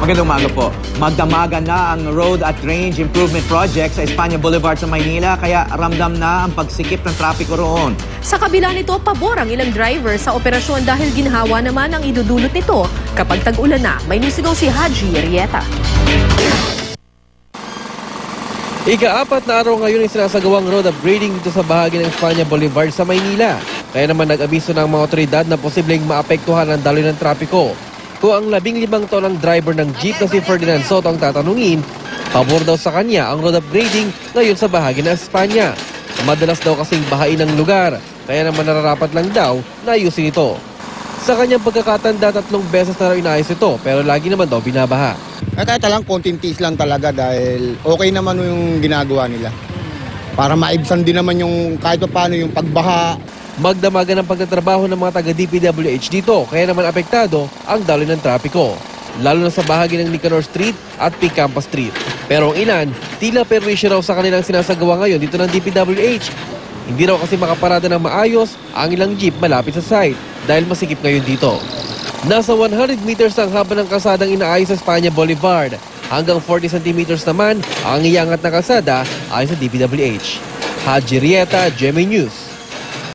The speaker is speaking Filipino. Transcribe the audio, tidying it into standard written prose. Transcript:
Magandang umaga po. Magdamagan na ang road at drainage improvement project sa Espanya Boulevard sa Maynila, kaya ramdam na ang pagsikip ng trapiko roon. Sa kabila nito, pabor ang ilang driver sa operasyon dahil ginhawa naman ang idudulot nito kapag tag-ulan na. May nusigaw si Haji Rieta. Ika-4 na araw ngayon ay sinasagawang road upgrading dito sa bahagi ng Espanya Boulevard sa Maynila. Kaya naman nag-abiso ng mga otoridad na posibleng maapektuhan ang daloy ng trapiko. Kung ang 15 taon ng driver ng jeep na si Ferdinand Soto ang tatanungin, pabor daw sa kanya ang road upgrading ngayon sa bahagi ng Espanya. Madalas daw kasing bahain ang lugar, kaya naman nararapat lang daw na ayusin ito. Sa kanyang pagkakatanda, 3 beses na raw inayos ito, pero lagi naman daw binabaha. Kahit lang, konting tiis lang talaga dahil okay naman yung ginagawa nila. Para maibsan din naman yung kahit pa paano yung pagbaha. Magdamagan ang pagtatrabaho ng mga taga-DPWH dito, kaya naman apektado ang daloy ng trapiko, lalo na sa bahagi ng Nicanor Street at Picampa Street. Pero ang ilan, tila perwisyo raw sa kanilang sinasagawa ngayon dito ng DPWH. Hindi raw kasi makaparada ng maayos ang ilang jeep malapit sa site dahil masikip ngayon dito. Nasa 100 meters ang haba ng kalsadang inaayos sa Espanya Boulevard. Hanggang 40 centimeters naman ang iangat na kalsada ayon sa DPWH. Haji Rieta, GMA News.